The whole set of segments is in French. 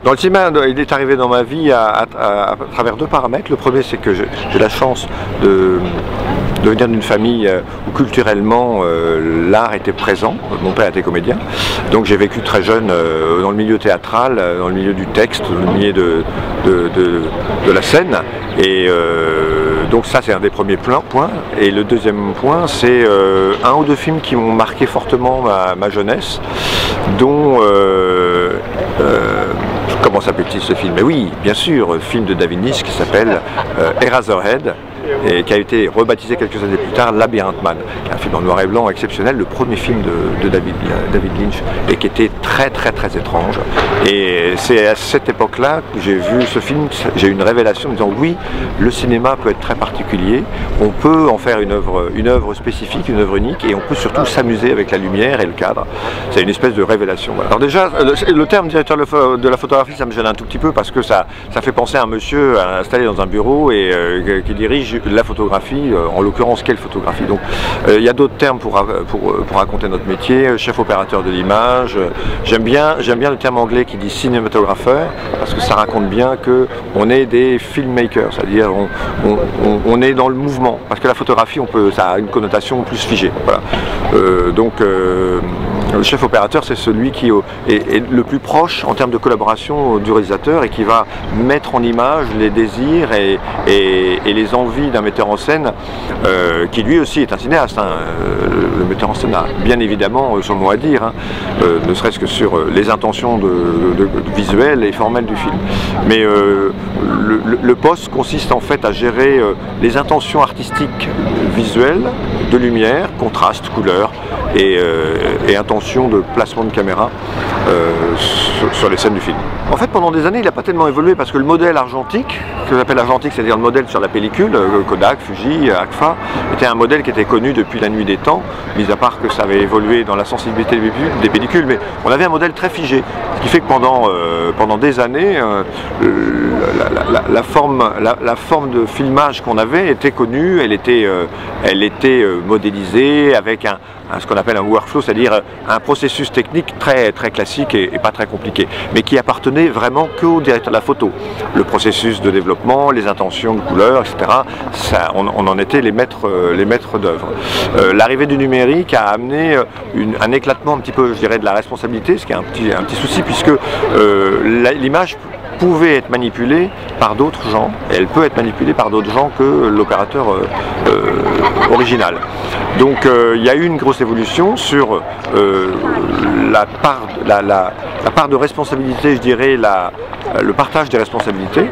Dans le cinéma, il est arrivé dans ma vie à travers deux paramètres. Le premier, c'est que j'ai la chance de venir d'une famille où culturellement l'art était présent. Mon père était comédien, donc j'ai vécu très jeune dans le milieu théâtral, dans le milieu du texte, dans le milieu de la scène. Et donc ça, c'est un des premiers points. Et le deuxième point, c'est un ou deux films qui m'ont marqué fortement ma jeunesse, dont comment s'appelle-t-il ce film? Mais oui, bien sûr, film de David Lynch qui s'appelle Eraserhead, et qui a été rebaptisé quelques années plus tard Labyrinth Man, qui est un film en noir et blanc exceptionnel, le premier film de David Lynch, et qui était très étrange. Et c'est à cette époque-là que j'ai vu ce film, j'ai eu une révélation en me disant oui, le cinéma peut être très particulier, on peut en faire une œuvre spécifique, une œuvre unique, et on peut surtout s'amuser avec la lumière et le cadre. C'est une espèce de révélation. Voilà. Alors déjà, le terme directeur de la photographie, ça me gêne un tout petit peu parce que ça fait penser à un monsieur installé dans un bureau et qui dirige la photographie, en l'occurrence quelle photographie. Donc il y a d'autres termes pour raconter notre métier, chef opérateur de l'image. J'aime bien le terme anglais qui dit cinématographeur, parce que ça raconte bien qu'on est des filmmakers, c'est-à-dire on est dans le mouvement, parce que la photographie ça a une connotation plus figée. Voilà. Le chef opérateur, c'est celui qui est le plus proche en termes de collaboration du réalisateur et qui va mettre en image les désirs et les envies d'un metteur en scène qui lui aussi est un cinéaste. Hein. Le metteur en scène a bien évidemment son mot à dire, hein, ne serait-ce que sur les intentions visuelles et formelles du film. Mais le poste consiste en fait à gérer les intentions artistiques visuelles, de lumière, contraste, couleur et intention de placement de caméra sur les scènes du film. En fait, pendant des années, il n'a pas tellement évolué parce que le modèle argentique, ce que j'appelle argentique, c'est-à-dire le modèle sur la pellicule, Kodak, Fuji, Agfa, était un modèle qui était connu depuis la nuit des temps, mis à part que ça avait évolué dans la sensibilité des pellicules, mais on avait un modèle très figé, ce qui fait que pendant des années, la forme de filmage qu'on avait était connue, elle était modélisée avec ce qu'on appelle un workflow, c'est-à-dire un processus technique très classique et pas très compliqué, mais qui appartenait vraiment qu'au directeur de la photo. Le processus de développement, les intentions de couleur, etc., on en était les maîtres d'œuvre. L'arrivée du numérique a amené un éclatement un petit peu, je dirais, de la responsabilité, ce qui est un petit souci, puisque l'image pouvait être manipulée par d'autres gens, et elle peut être manipulée par d'autres gens que l'opérateur original. Donc il y a eu une grosse évolution sur la part de responsabilité, je dirais, le partage des responsabilités,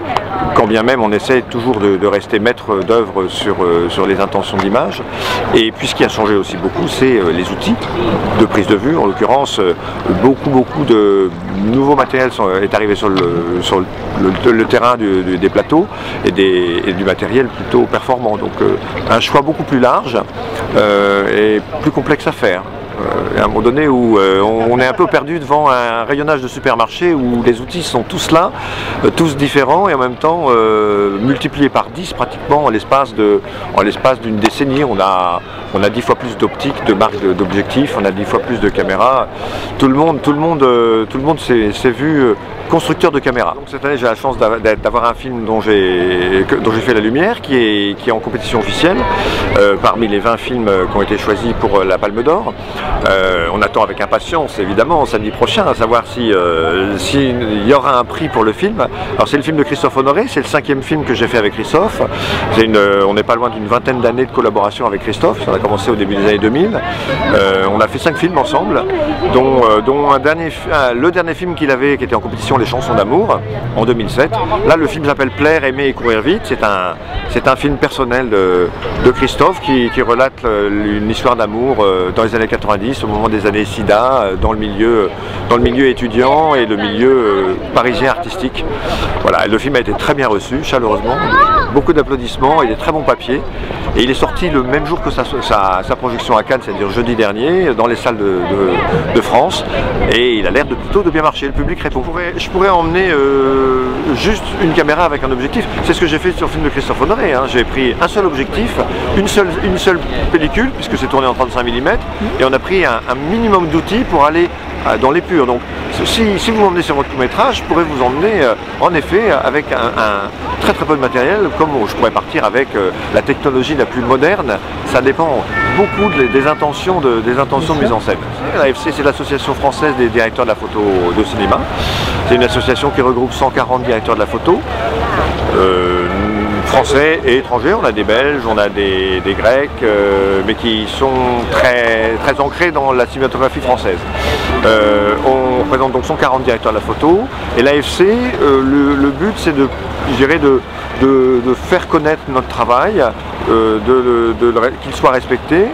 quand bien même on essaie toujours de rester maître d'œuvre sur les intentions de l'image. Et puis ce qui a changé aussi beaucoup, c'est les outils de prise de vue. En l'occurrence, beaucoup de nouveaux matériels est arrivé sur le terrain des plateaux et du matériel plutôt performant. Donc un choix beaucoup plus large et plus complexe à faire. À un moment donné où on est un peu perdu devant un rayonnage de supermarché où les outils sont tous là, tous différents et en même temps multipliés par 10 pratiquement en l'espace d'une décennie. On a 10 fois plus d'optiques, de marques d'objectifs, on a 10 fois plus de caméras. Tout le monde s'est vu constructeur de caméras. Donc cette année j'ai la chance d'avoir un film dont j'ai fait la lumière qui est en compétition officielle parmi les 20 films qui ont été choisis pour la Palme d'Or. On attend avec impatience évidemment samedi prochain à savoir s'il y aura un prix pour le film. Alors c'est le film de Christophe Honoré, c'est le 5e film que j'ai fait avec Christophe. On n'est pas loin d'une vingtaine d'années de collaboration avec Christophe, ça a commencé au début des années 2000. On a fait 5 films ensemble, dont le dernier film qu'il avait qui était en compétition, Les Chansons d'amour, en 2007. Là le film s'appelle Plaire, aimer et courir vite. C'est un film personnel de Christophe qui relate une histoire d'amour dans les années 90, au moment des années SIDA, dans le milieu étudiant et le milieu parisien artistique. Voilà, le film a été très bien reçu, chaleureusement, beaucoup d'applaudissements et des très bons papiers. Et il est sorti le même jour que sa projection à Cannes, c'est-à-dire jeudi dernier, dans les salles de France. Et il a l'air plutôt de bien marcher, le public répond. Je pourrais emmener juste une caméra avec un objectif. C'est ce que j'ai fait sur le film de Christophe Honoré. Hein. J'ai pris un seul objectif, une seule pellicule, puisque c'est tourné en 35 mm, et on a pris un minimum d'outils pour aller dans l'épure. Donc si vous m'emmenez sur votre court-métrage, je pourrais vous emmener en effet avec un très peu de matériel, comme je pourrais partir avec la technologie la plus moderne. Ça dépend beaucoup des intentions de mise en scène. L'AFC, c'est l'Association française des directeurs de la photo de cinéma. C'est une association qui regroupe 140 directeurs de la photo, français et étrangers. On a des Belges, on a des Grecs, mais qui sont très ancrés dans la cinématographie française. On représente donc 140 directeurs de la photo, et l'AFC, le but c'est de faire connaître notre travail, qu'il soit respecté,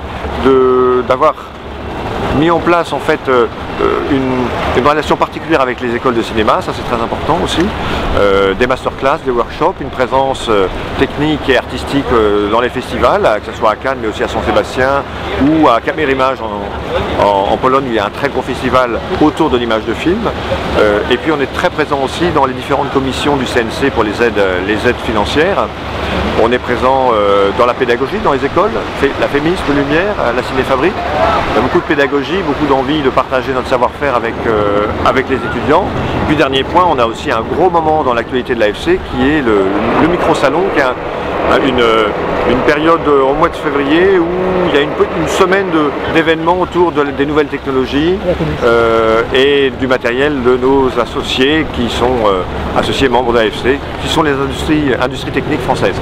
d'avoir mis en place en fait une relation particulière avec les écoles de cinéma, ça c'est très important aussi, des masterclass, des workshops, une présence technique et artistique dans les festivals, que ce soit à Cannes mais aussi à Saint-Sébastien ou à Camérimage en Pologne, où il y a un très gros festival autour de l'image de film. Et puis on est très présent aussi dans les différentes commissions du CNC pour les aides financières. On est présent dans la pédagogie, dans les écoles, la FEMIS, le Lumière, la Cinéfabrique. Il y a beaucoup de pédagogie, beaucoup d'envie de partager notre savoir-faire avec les étudiants. Puis dernier point, on a aussi un gros moment dans l'actualité de l'AFC qui est le micro-salon, qui a une période au mois de février où il y a une semaine d'événements autour des nouvelles technologies et du matériel de nos associés qui sont associés membres de l'AFC, qui sont les industries techniques françaises.